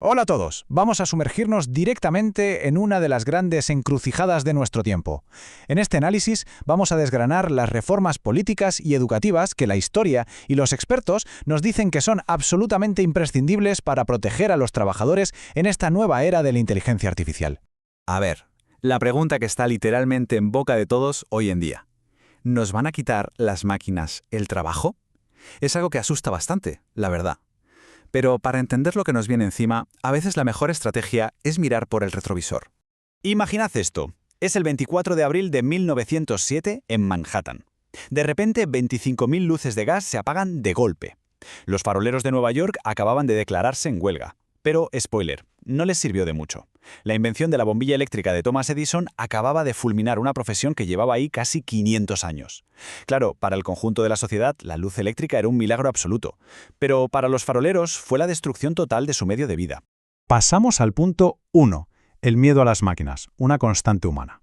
Hola a todos, vamos a sumergirnos directamente en una de las grandes encrucijadas de nuestro tiempo. En este análisis vamos a desgranar las reformas políticas y educativas que la historia y los expertos nos dicen que son absolutamente imprescindibles para proteger a los trabajadores en esta nueva era de la inteligencia artificial. A ver, la pregunta que está literalmente en boca de todos hoy en día. ¿Nos van a quitar las máquinas el trabajo? Es algo que asusta bastante, la verdad. Pero para entender lo que nos viene encima, a veces la mejor estrategia es mirar por el retrovisor. Imaginad esto. Es el 24 de abril de 1907 en Manhattan. De repente, 25.000 luces de gas se apagan de golpe. Los faroleros de Nueva York acababan de declararse en huelga. Pero, spoiler, no les sirvió de mucho. La invención de la bombilla eléctrica de Thomas Edison acababa de fulminar una profesión que llevaba ahí casi 500 años. Claro, para el conjunto de la sociedad, la luz eléctrica era un milagro absoluto. Pero para los faroleros fue la destrucción total de su medio de vida. Pasamos al punto 1, el miedo a las máquinas, una constante humana.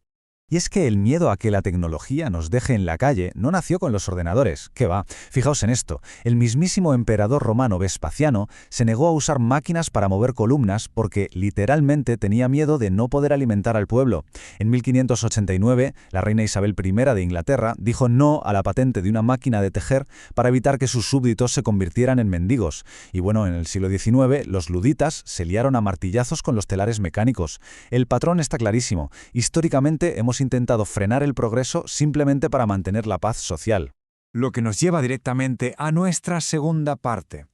Y es que el miedo a que la tecnología nos deje en la calle no nació con los ordenadores. ¿Qué va? Fijaos en esto. El mismísimo emperador romano Vespasiano se negó a usar máquinas para mover columnas porque literalmente tenía miedo de no poder alimentar al pueblo. En 1589, la reina Isabel I de Inglaterra dijo no a la patente de una máquina de tejer para evitar que sus súbditos se convirtieran en mendigos. Y bueno, en el siglo XIX, los luditas se liaron a martillazos con los telares mecánicos. El patrón está clarísimo. Históricamente hemos intentado frenar el progreso simplemente para mantener la paz social. Lo que nos lleva directamente a nuestra segunda parte,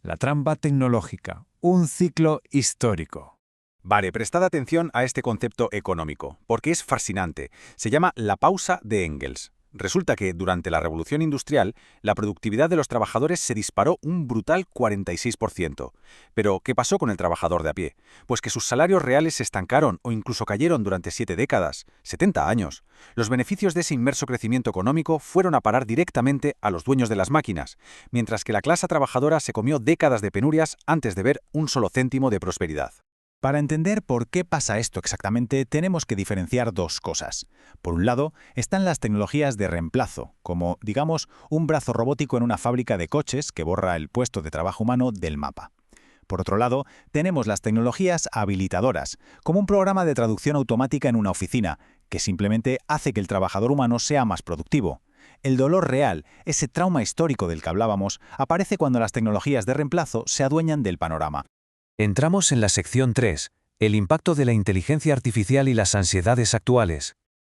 la trampa tecnológica, un ciclo histórico. Vale, prestad atención a este concepto económico, porque es fascinante. Se llama la pausa de Engels. Resulta que, durante la Revolución Industrial, la productividad de los trabajadores se disparó un brutal 46%. Pero, ¿qué pasó con el trabajador de a pie? Pues que sus salarios reales se estancaron o incluso cayeron durante 7 décadas, 70 años. Los beneficios de ese inmerso crecimiento económico fueron a parar directamente a los dueños de las máquinas, mientras que la clase trabajadora se comió décadas de penurias antes de ver un solo céntimo de prosperidad. Para entender por qué pasa esto exactamente, tenemos que diferenciar dos cosas. Por un lado, están las tecnologías de reemplazo, como, digamos, un brazo robótico en una fábrica de coches que borra el puesto de trabajo humano del mapa. Por otro lado, tenemos las tecnologías habilitadoras, como un programa de traducción automática en una oficina, que simplemente hace que el trabajador humano sea más productivo. El dolor real, ese trauma histórico del que hablábamos, aparece cuando las tecnologías de reemplazo se adueñan del panorama. Entramos en la sección 3, el impacto de la inteligencia artificial y las ansiedades actuales.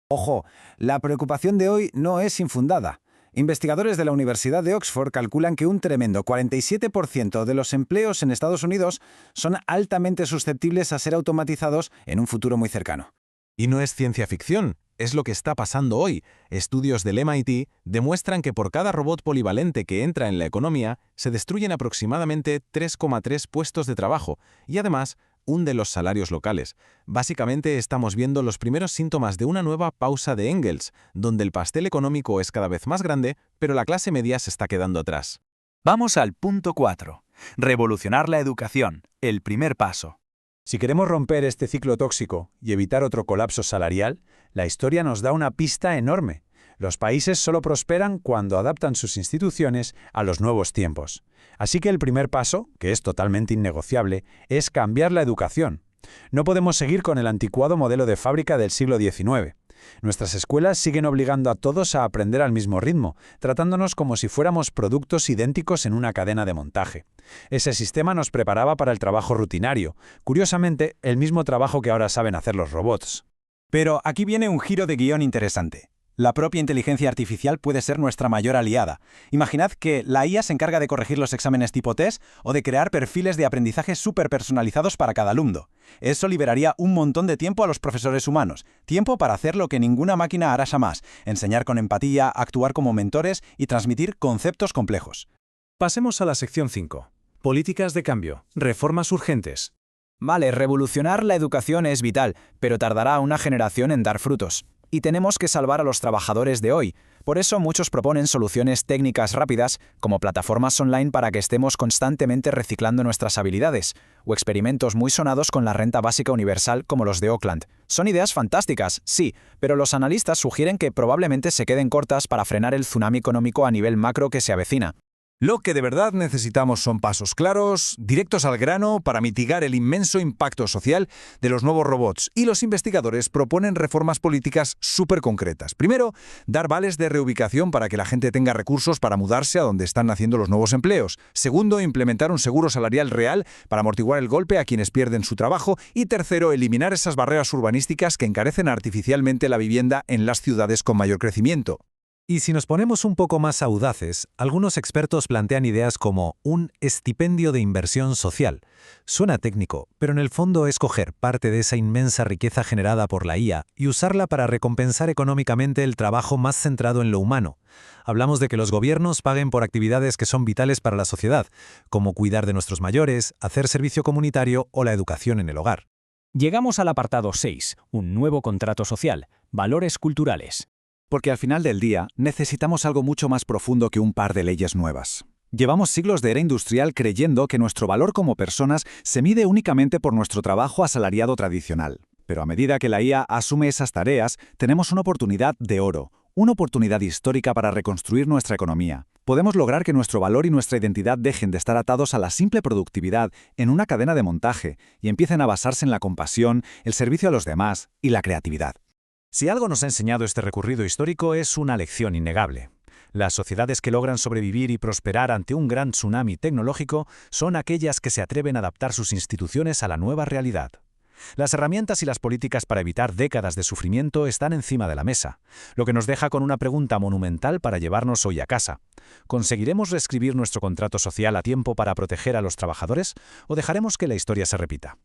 Ojo, la preocupación de hoy no es infundada. Investigadores de la Universidad de Oxford calculan que un tremendo 47% de los empleos en Estados Unidos son altamente susceptibles a ser automatizados en un futuro muy cercano. Y no es ciencia ficción, es lo que está pasando hoy. Estudios del MIT demuestran que por cada robot polivalente que entra en la economía, se destruyen aproximadamente 3,3 puestos de trabajo y además hunde los salarios locales. Básicamente estamos viendo los primeros síntomas de una nueva pausa de Engels, donde el pastel económico es cada vez más grande, pero la clase media se está quedando atrás. Vamos al punto 4. Revolucionar la educación, el primer paso. Si queremos romper este ciclo tóxico y evitar otro colapso salarial, la historia nos da una pista enorme. Los países solo prosperan cuando adaptan sus instituciones a los nuevos tiempos. Así que el primer paso, que es totalmente innegociable, es cambiar la educación. No podemos seguir con el anticuado modelo de fábrica del siglo XIX. Nuestras escuelas siguen obligando a todos a aprender al mismo ritmo, tratándonos como si fuéramos productos idénticos en una cadena de montaje. Ese sistema nos preparaba para el trabajo rutinario, curiosamente, el mismo trabajo que ahora saben hacer los robots. Pero aquí viene un giro de guión interesante. La propia inteligencia artificial puede ser nuestra mayor aliada. Imaginad que la IA se encarga de corregir los exámenes tipo test o de crear perfiles de aprendizaje súper personalizados para cada alumno. Eso liberaría un montón de tiempo a los profesores humanos. Tiempo para hacer lo que ninguna máquina hará jamás: enseñar con empatía, actuar como mentores y transmitir conceptos complejos. Pasemos a la sección 5. Políticas de cambio, reformas urgentes. Vale, revolucionar la educación es vital, pero tardará una generación en dar frutos. Y tenemos que salvar a los trabajadores de hoy. Por eso muchos proponen soluciones técnicas rápidas, como plataformas online para que estemos constantemente reciclando nuestras habilidades, o experimentos muy sonados con la renta básica universal como los de Oakland. Son ideas fantásticas, sí, pero los analistas sugieren que probablemente se queden cortas para frenar el tsunami económico a nivel macro que se avecina. Lo que de verdad necesitamos son pasos claros, directos al grano, para mitigar el inmenso impacto social de los nuevos robots. Y los investigadores proponen reformas políticas súper concretas. Primero, dar vales de reubicación para que la gente tenga recursos para mudarse a donde están naciendo los nuevos empleos. Segundo, implementar un seguro salarial real para amortiguar el golpe a quienes pierden su trabajo. Y tercero, eliminar esas barreras urbanísticas que encarecen artificialmente la vivienda en las ciudades con mayor crecimiento. Y si nos ponemos un poco más audaces, algunos expertos plantean ideas como un estipendio de inversión social. Suena técnico, pero en el fondo es coger parte de esa inmensa riqueza generada por la IA y usarla para recompensar económicamente el trabajo más centrado en lo humano. Hablamos de que los gobiernos paguen por actividades que son vitales para la sociedad, como cuidar de nuestros mayores, hacer servicio comunitario o la educación en el hogar. Llegamos al apartado 6, un nuevo contrato social, valores culturales. Porque al final del día necesitamos algo mucho más profundo que un par de leyes nuevas. Llevamos siglos de era industrial creyendo que nuestro valor como personas se mide únicamente por nuestro trabajo asalariado tradicional. Pero a medida que la IA asume esas tareas, tenemos una oportunidad de oro, una oportunidad histórica para reconstruir nuestra economía. Podemos lograr que nuestro valor y nuestra identidad dejen de estar atados a la simple productividad en una cadena de montaje y empiecen a basarse en la compasión, el servicio a los demás y la creatividad. Si algo nos ha enseñado este recorrido histórico es una lección innegable. Las sociedades que logran sobrevivir y prosperar ante un gran tsunami tecnológico son aquellas que se atreven a adaptar sus instituciones a la nueva realidad. Las herramientas y las políticas para evitar décadas de sufrimiento están encima de la mesa, lo que nos deja con una pregunta monumental para llevarnos hoy a casa. ¿Conseguiremos reescribir nuestro contrato social a tiempo para proteger a los trabajadores o dejaremos que la historia se repita?